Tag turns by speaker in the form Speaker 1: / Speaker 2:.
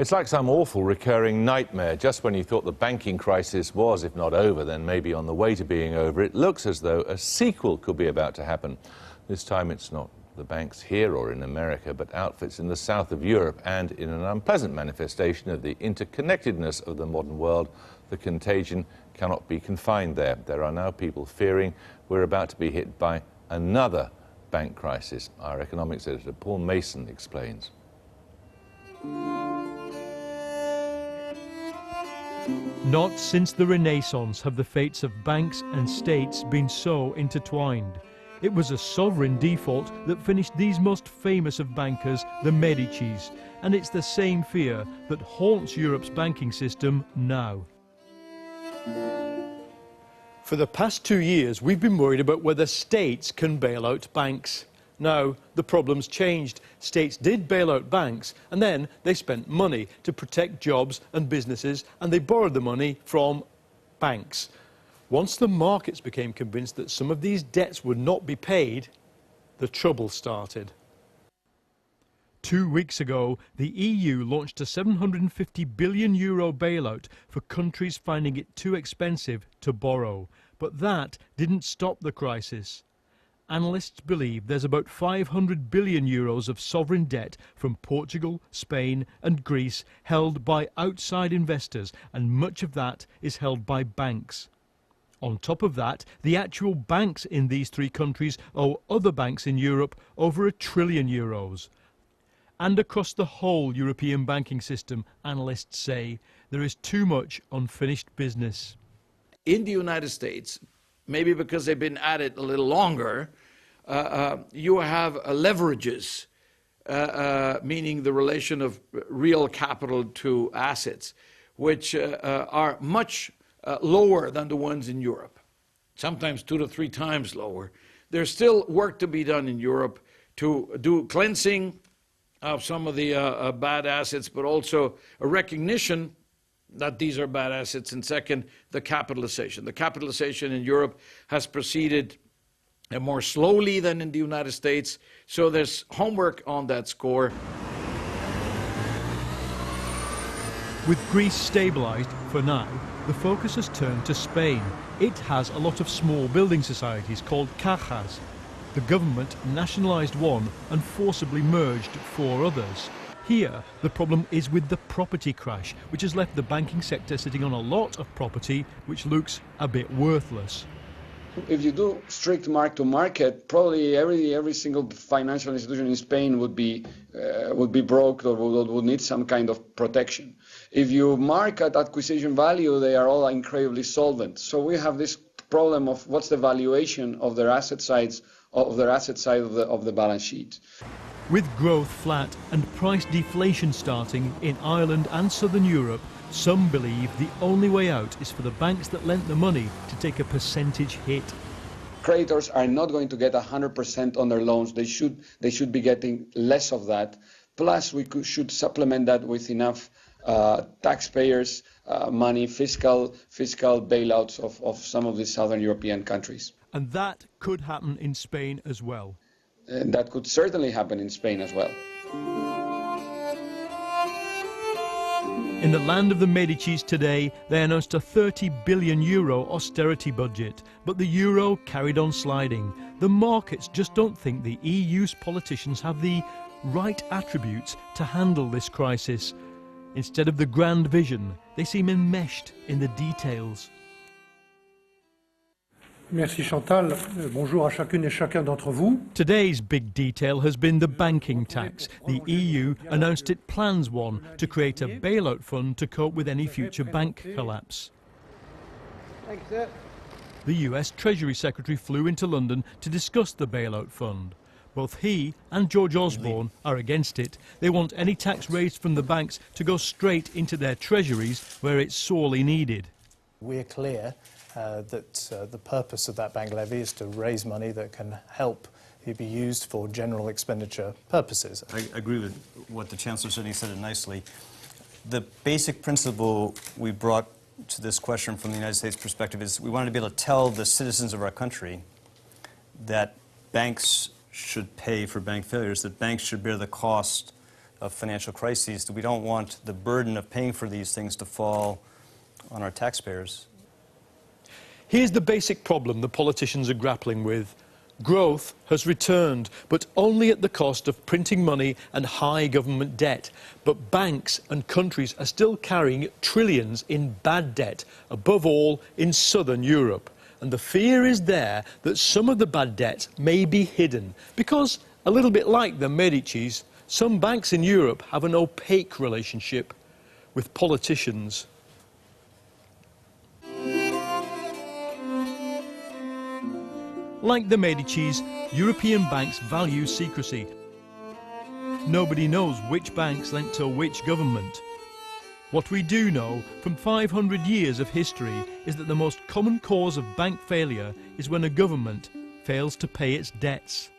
Speaker 1: It's like some awful recurring nightmare. Just when you thought the banking crisis was, if not over, then maybe on the way to being over, it looks as though a sequel could be about to happen. This time it's not the banks here or in America, but outfits in the south of Europe, and in an unpleasant manifestation of the interconnectedness of the modern world, the contagion cannot be confined there. There are now people fearing we're about to be hit by another bank crisis. Our economics editor, Paul Mason, explains.
Speaker 2: Not since the Renaissance have the fates of banks and states been so intertwined. It was a sovereign default that finished these most famous of bankers, the Medicis, and it's the same fear that haunts Europe's banking system now. For the past 2 years, we've been worried about whether states can bail out banks. Now, the problem's changed. States did bail out banks, and then they spent money to protect jobs and businesses, and they borrowed the money from banks. Once the markets became convinced that some of these debts would not be paid, the trouble started. 2 weeks ago, the EU launched a €750 billion bailout for countries finding it too expensive to borrow. But that didn't stop the crisis. Analysts believe there's about €500 billion of sovereign debt from Portugal, Spain and Greece held by outside investors, and much of that is held by banks. On top of that, the actual banks in these 3 countries owe other banks in Europe over €1 trillion. And across the whole European banking system, analysts say, there is too much unfinished business.
Speaker 3: In the United States, maybe because they've been at it a little longer, you have leverages, meaning the relation of real capital to assets, which are much lower than the ones in Europe, sometimes 2 to 3 times lower. There's still work to be done in Europe to do cleansing of some of the bad assets, but also a recognition that these are bad assets, and second, the capitalization. The capitalization in Europe has proceeded more slowly than in the United States, so there's homework on that score.
Speaker 2: With Greece stabilised for now, the focus has turned to Spain. It has a lot of small building societies called cajas. The government nationalised one and forcibly merged 4 others. Here, the problem is with the property crash, which has left the banking sector sitting on a lot of property which looks a bit worthless.
Speaker 4: If you do strict mark-to-market, probably every single financial institution in Spain would be broke or would need some kind of protection. If you mark at acquisition value, they are all incredibly solvent. So we have this problem of what's the valuation of their asset sides of the balance sheet.
Speaker 2: With growth flat and price deflation starting in Ireland and southern Europe, some believe the only way out is for the banks that lent the money to take a percentage hit.
Speaker 4: Creditors are not going to get 100% on their loans. They should be getting less of that. Plus, we should supplement that with enough taxpayers' money, fiscal bailouts of some of the southern European countries.
Speaker 2: And that could happen in Spain as well.
Speaker 4: And that could certainly happen in Spain as well.
Speaker 2: In the land of the Medicis today, they announced a €30 billion austerity budget, but the euro carried on sliding. The markets just don't think the EU's politicians have the right attributes to handle this crisis. Instead of the grand vision, they seem enmeshed in the details.
Speaker 5: Merci Chantal. Bonjour à chacune et chacun d'entre vous.
Speaker 2: Today's big detail has been the banking tax. The EU announced it plans one to create a bailout fund to cope with any future bank collapse. The US Treasury Secretary flew into London to discuss the bailout fund. Both he and George Osborne are against it. They want any tax raised from the banks to go straight into their treasuries where it's sorely needed.
Speaker 6: We're clear that the purpose of that bank levy is to raise money that can help it be used for general expenditure purposes.
Speaker 7: I agree with what the Chancellor said. He said it nicely. The basic principle we brought to this question from the United States perspective is we wanted to be able to tell the citizens of our country that banks should pay for bank failures, that banks should bear the cost of financial crises. We don't want the burden of paying for these things to fall on our taxpayers.
Speaker 2: Here's the basic problem the politicians are grappling with. Growth has returned, but only at the cost of printing money and high government debt. But banks and countries are still carrying trillions in bad debt, above all in southern Europe. And the fear is there that some of the bad debt may be hidden, because, a little bit like the Medicis, some banks in Europe have an opaque relationship with politicians. Like the Medicis, European banks value secrecy. Nobody knows which banks lent to which government. What we do know from 500 years of history is that the most common cause of bank failure is when a government fails to pay its debts.